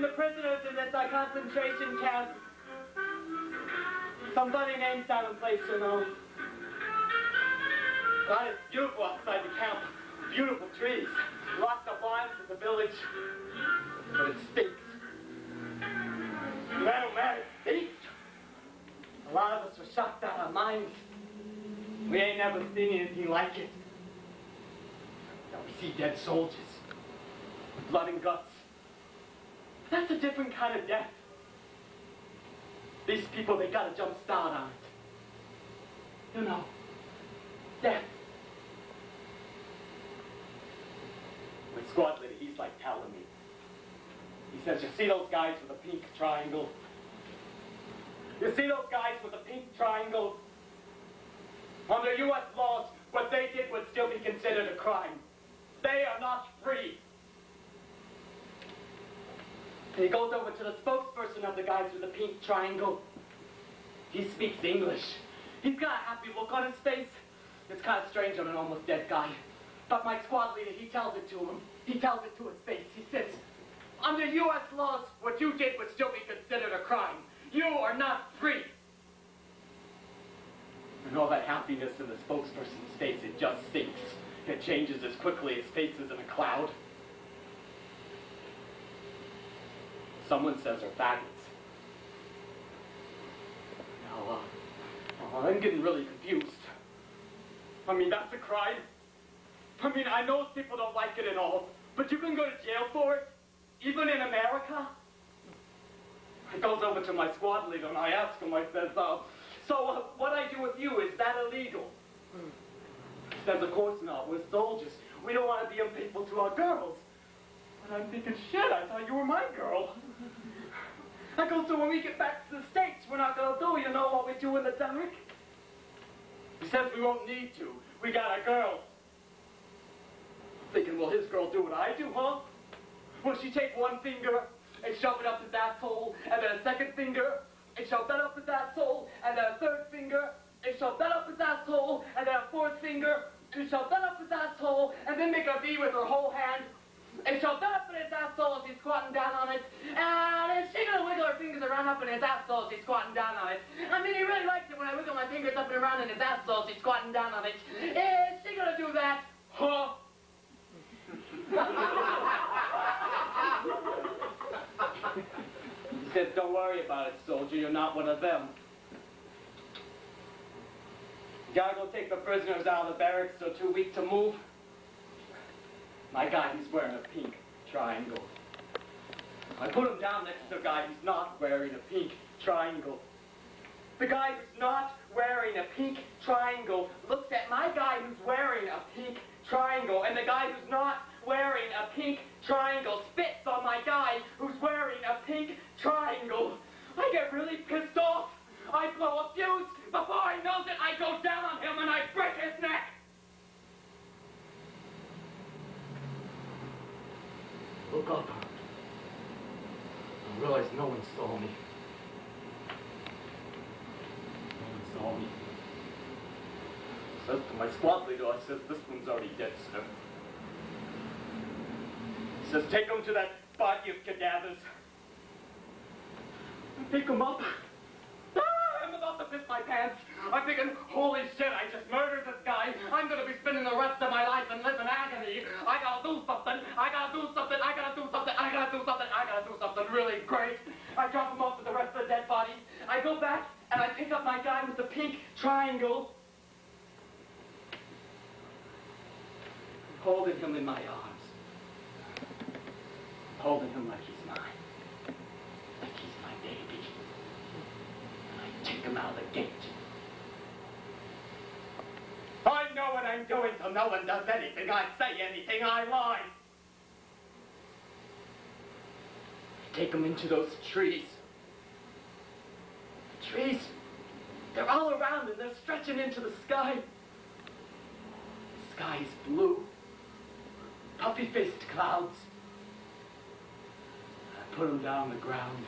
the prisoners in this concentration camp. Somebody named Tunnel Place, you know. God, it's beautiful outside the camp. Beautiful trees. Lots of lines of the village. But it stinks. Man, oh man, it stinks. A lot of us were shocked out of our minds. We ain't never seen anything like it. Now we see dead soldiers. Blood and guts. That's a different kind of death. These people, they got a jump start on it. You know, death. My squad leader, he's like telling me. He says, you see those guys with the pink triangle? You see those guys with the pink triangle? Under U.S. laws, what they did would still be considered a crime. They are not free. And he goes over to the spokesperson of the guys with the pink triangle. He speaks English. He's got a happy look on his face. It's kind of strange on an almost dead guy. But my squad leader, he tells it to him. He tells it to his face. He says, under U.S. laws, what you did would still be considered a crime. You are not free. And all that happiness in the spokesperson's face, it just sinks. It changes as quickly as faces in a cloud. Someone says they're faggots. Now, I'm getting really confused. I mean, that's a crime. I mean, I know people don't like it at all, but you can go to jail for it, even in America. I goes over to my squad leader and I ask him, I says, so what I do with you, is that illegal? He says, of course not, we're soldiers. We don't want to be unfaithful to our girls. But I'm thinking, shit, I thought you were my girl. I go, so when we get back to the States, we're not going to do, you know, what we do in the dark? He says we won't need to. We got a girl. I'm thinking, will his girl do what I do, huh? Will she take one finger and shove it up his asshole, and then a second finger and shove that up his asshole, and then a third finger and shove that up his asshole, and then a fourth finger and shove that up his asshole, and then make a V with her whole hand and shove that up in his asshole as he's squatting down on it, and then she's gonna wiggle her fingers around up in his asshole as he's squatting down on it. I mean, he really likes it when I wiggle my fingers up and around in his asshole as he's squatting down on it. Is she gonna do that? Huh? He says, don't worry about it, soldier. You're not one of them. You gotta go take the prisoners out of the barracks. They're too weak to move. My guy, he's wearing a pink triangle. I put him down next to the guy who's not wearing a pink triangle. The guy who's not wearing a pink triangle looks at my guy who's wearing a pink triangle, and the guy who's not wearing a pink triangle spits on my guy who's wearing a pink triangle. I get really pissed off. I blow a fuse. Before he knows it, I go down on him and I break his neck. Look up. I realize no one saw me. No one saw me. Says to my squad leader, I says, this one's already dead, sir. He says, take him to that body of cadavers. I pick him up. I'm about to piss my pants. I'm thinking, holy shit, I just murdered this guy. I'm gonna be spending the rest of my life in live in agony. I gotta do something. I gotta do something. I gotta do something. I gotta do something. I gotta do something really great. I drop him off with the rest of the dead bodies. I go back and I pick up my guy with the pink triangle. I'm holding him in my arms. I'm holding him like he's mine. Like he's my baby. Take him out of the gate. I know what I'm doing, so no one does anything. I say anything, I lie. Take him into those trees. The trees, they're all around and they're stretching into the sky. The sky is blue, puffy-faced clouds. I put him down on the ground.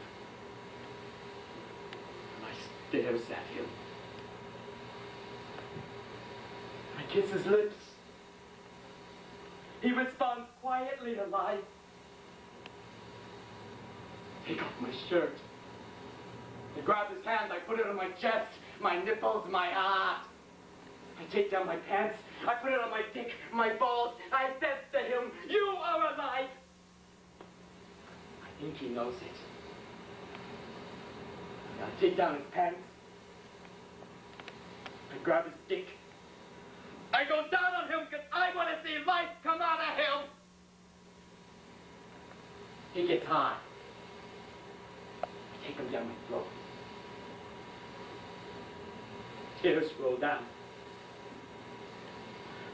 Stares at him. I kiss his lips. He responds quietly to life. Take off my shirt. I grab his hand, I put it on my chest, my nipples, my heart. I take down my pants, I put it on my dick, my balls. I said to him, you are alive. I think he knows it. I take down his pants. I grab his dick. I go down on him because I want to see life come out of him. He gets high. I take him down my throat. Tears roll down.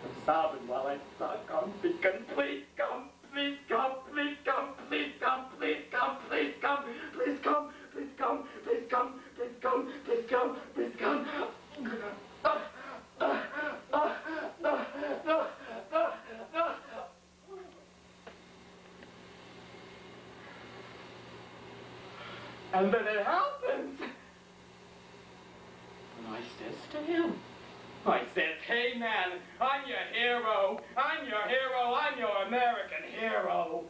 I'm sobbing while I suck. I'm thinking, please come, please come, please come, please come, please come, please come, please come, please come, please come, please come, please come, please come. And then it happens. And I says to him, I says, hey man, I'm your hero. I'm your hero. I'm your American hero.